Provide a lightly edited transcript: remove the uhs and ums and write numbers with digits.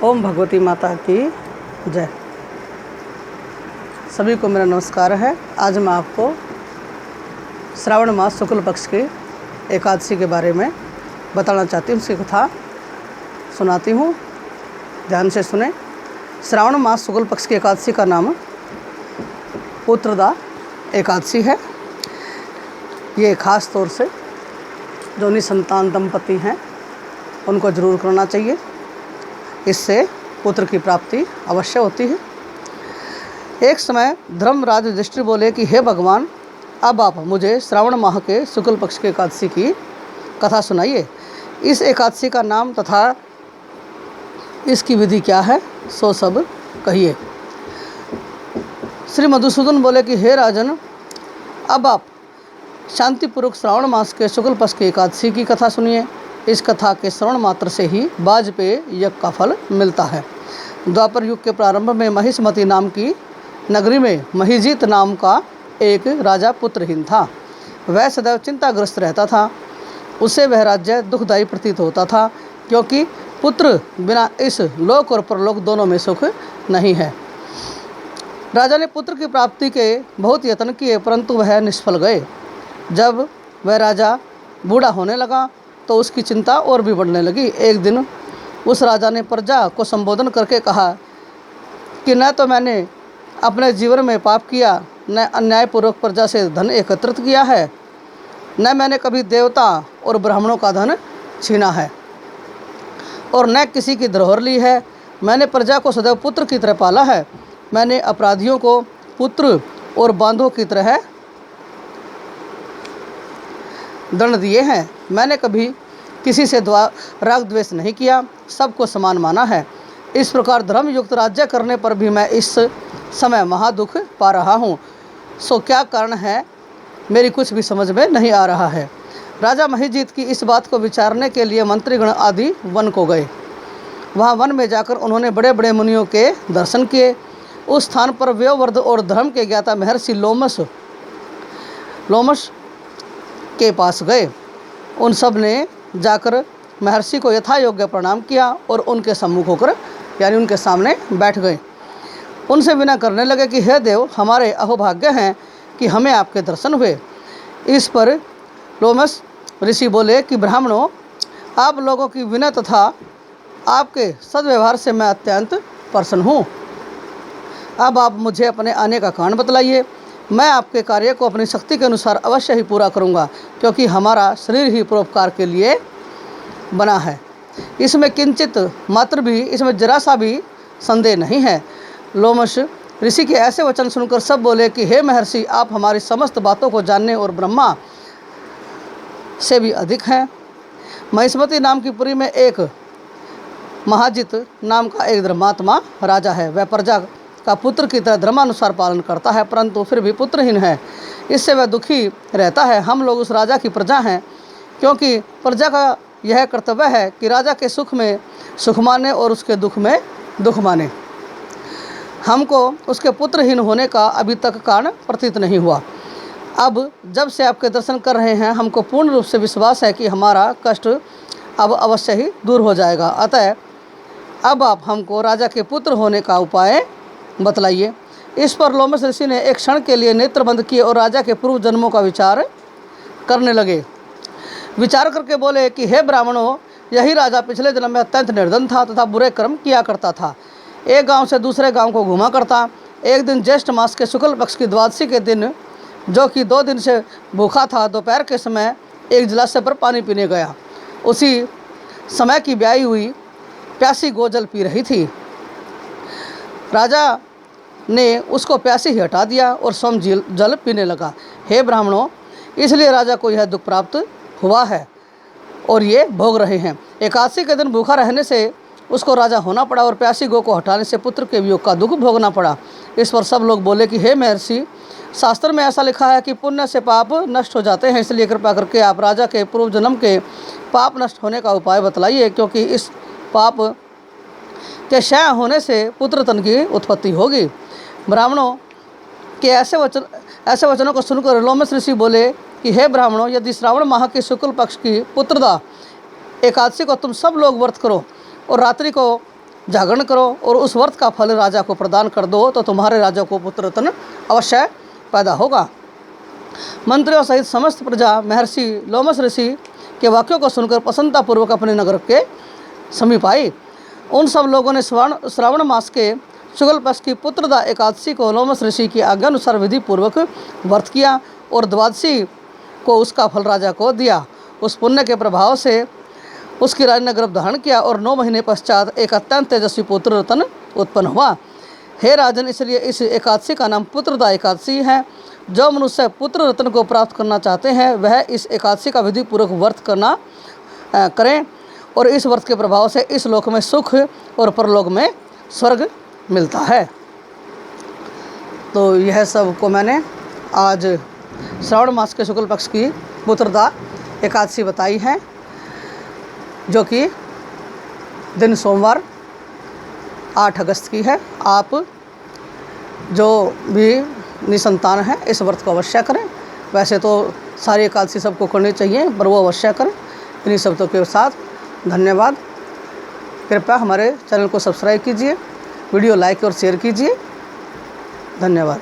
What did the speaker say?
ओम भगवती माता की जय। सभी को मेरा नमस्कार है। आज मैं आपको श्रावण मास शुक्ल पक्ष की एकादशी के बारे में बताना चाहती हूँ, उसकी कथा सुनाती हूँ, ध्यान से सुने। श्रावण मास शुक्ल पक्ष की एकादशी का नाम पुत्रदा एकादशी है। ये खास तौर से जो निसंतान दंपति हैं उनको जरूर करना चाहिए, इससे पुत्र की प्राप्ति अवश्य होती है। एक समय धर्मराज युधिष्ठिर बोले कि हे भगवान, अब आप मुझे श्रावण माह के शुक्ल पक्ष के एकादशी की कथा सुनाइए। इस एकादशी का नाम तथा इसकी विधि क्या है सो सब कहिए। श्री मधुसूदन बोले कि हे राजन, अब आप शांतिपूर्वक श्रावण मास के शुक्ल पक्ष की एकादशी की कथा सुनिए। इस कथा के श्रवण मात्र से ही वाजपेय यज्ञ का फल मिलता है। द्वापर युग के प्रारंभ में महिष्मती नाम की नगरी में महिजीत नाम का एक राजा पुत्रहीन था। वह सदैव चिंताग्रस्त रहता था। उसे वह राज्य दुखदायी प्रतीत होता था, क्योंकि पुत्र बिना इस लोक और परलोक दोनों में सुख नहीं है। राजा ने पुत्र की प्राप्ति के बहुत यत्न किए, परंतु वह निष्फल गए। जब वह राजा बूढ़ा होने लगा तो उसकी चिंता और भी बढ़ने लगी। एक दिन उस राजा ने प्रजा को संबोधन करके कहा कि न तो मैंने अपने जीवन में पाप किया, न अन्यायपूर्वक प्रजा से धन एकत्रित किया है, न मैंने कभी देवता और ब्राह्मणों का धन छीना है, और न किसी की धरोहर ली है। मैंने प्रजा को सदैव पुत्र की तरह पाला है। मैंने अपराधियों को पुत्र और बांधों की तरह दंड दिए हैं। मैंने कभी किसी से राग द्वेष नहीं किया, सबको समान माना है। इस प्रकार धर्मयुक्त राज्य करने पर भी मैं इस समय महादुख पा रहा हूँ। सो क्या कारण है, मेरी कुछ भी समझ में नहीं आ रहा है। राजा महिजीत की इस बात को विचारने के लिए मंत्रीगण आदि वन को गए। वहाँ वन में जाकर उन्होंने बड़े बड़े मुनियों के दर्शन किए। उस स्थान पर व्योवर्ध और धर्म के ज्ञाता महर्षि लोमश के पास गए। उन सब ने जाकर महर्षि को यथा योग्य प्रणाम किया और उनके सम्मुख होकर यानी उनके सामने बैठ गए। उनसे विनय करने लगे कि हे देव, हमारे अहोभाग्य हैं कि हमें आपके दर्शन हुए। इस पर लोमस ऋषि बोले कि ब्राह्मणों, आप लोगों की विनय तथा आपके सद्व्यवहार से मैं अत्यंत प्रसन्न हूँ। अब आप मुझे अपने आने का कारण बतलाइए। मैं आपके कार्य को अपनी शक्ति के अनुसार अवश्य ही पूरा करूंगा, क्योंकि हमारा शरीर ही परोपकार के लिए बना है। इसमें किंचित मात्र भी, इसमें जरा सा भी संदेह नहीं है। लोमश ऋषि के ऐसे वचन सुनकर सब बोले कि हे महर्षि, आप हमारी समस्त बातों को जानने और ब्रह्मा से भी अधिक हैं। महिष्मती नाम की पुरी में एक महाजित नाम का एक धर्मात्मा राजा है। वह प्रजा का पुत्र की तरह धर्मानुसार पालन करता है, परंतु फिर भी पुत्रहीन है। इससे वह दुखी रहता है। हम लोग उस राजा की प्रजा हैं, क्योंकि प्रजा का यह कर्तव्य है कि राजा के सुख में सुख माने और उसके दुख में दुख माने। हमको उसके पुत्रहीन होने का अभी तक कारण प्रतीत नहीं हुआ। अब जब से आपके दर्शन कर रहे हैं, हमको पूर्ण रूप से विश्वास है कि हमारा कष्ट अब अवश्य ही दूर हो जाएगा। अतः अब आप हमको राजा के पुत्र होने का उपाय बतलाइए। इस पर लोमस ऋषि ने एक क्षण के लिए नेत्र बंद किए और राजा के पूर्व जन्मों का विचार करने लगे। विचार करके बोले कि हे ब्राह्मणों, यही राजा पिछले जन्म में अत्यंत निर्धन था तथा बुरे कर्म किया करता था। एक गांव से दूसरे गांव को घुमा करता। एक दिन ज्येष्ठ मास के शुक्ल पक्ष की द्वादशी के दिन, जो कि 2 दिन से भूखा था, दोपहर के समय एक जलाशय पर पानी पीने गया। उसी समय की ब्याही हुई प्यासी गो जल पी रही थी। राजा ने उसको प्यासी ही हटा दिया और स्वयं जल पीने लगा। हे ब्राह्मणों, इसलिए राजा को यह दुख प्राप्त हुआ है और ये भोग रहे हैं। एकादशी के दिन भूखा रहने से उसको राजा होना पड़ा और प्यासी गो को हटाने से पुत्र के वियोग का दुख भोगना पड़ा। इस पर सब लोग बोले कि हे महर्षि, शास्त्र में ऐसा लिखा है कि पुण्य से पाप नष्ट हो जाते हैं, इसलिए कृपा करके आप राजा के पूर्व जन्म के पाप नष्ट होने का उपाय बतलाइए, क्योंकि इस पाप के क्षय होने से पुत्रतन की उत्पत्ति होगी। ब्राह्मणों के ऐसे वचनों को सुनकर लोमस ऋषि बोले कि हे ब्राह्मणों, यदि श्रावण माह के शुक्ल पक्ष की पुत्रदा एकादशी को तुम सब लोग व्रत करो और रात्रि को जागरण करो और उस व्रत का फल राजा को प्रदान कर दो, तो तुम्हारे राजा को पुत्र रत्न अवश्य पैदा होगा। मंत्रियों सहित समस्त प्रजा महर्षि लोमस ऋषि के वाक्यों को सुनकर प्रसन्नतापूर्वक अपने नगर के समीप आई। उन सब लोगों ने श्रावण मास के शुक्ल पक्ष की पुत्रदा एकादशी को लोमस ऋषि की आज्ञा अनुसार विधि पूर्वक व्रत किया और द्वादशी को उसका फल राजा को दिया। उस पुण्य के प्रभाव से उसकी रानी ने गर्भ धारण किया और 9 महीने पश्चात एक अत्यंत तेजस्वी पुत्र रत्न उत्पन्न हुआ। हे राजन, इसलिए इस एकादशी का नाम पुत्रदा एकादशी है। जो मनुष्य पुत्र रत्न को प्राप्त करना चाहते हैं वह इस एकादशी का विधि पूर्वक व्रत करें और इस व्रत के प्रभाव से इस लोक में सुख और परलोक में स्वर्ग मिलता है। तो यह सब को मैंने आज श्रावण मास के शुक्ल पक्ष की पुत्रदा एकादशी बताई है, जो कि दिन सोमवार 8 अगस्त की है। आप जो भी निसंतान है इस व्रत को अवश्य करें। वैसे तो सारी एकादशी सबको करनी चाहिए, पर वो अवश्य करें। इन्हीं शब्दों के साथ धन्यवाद। कृपया हमारे चैनल को सब्सक्राइब कीजिए, वीडियो लाइक और शेयर कीजिए। धन्यवाद।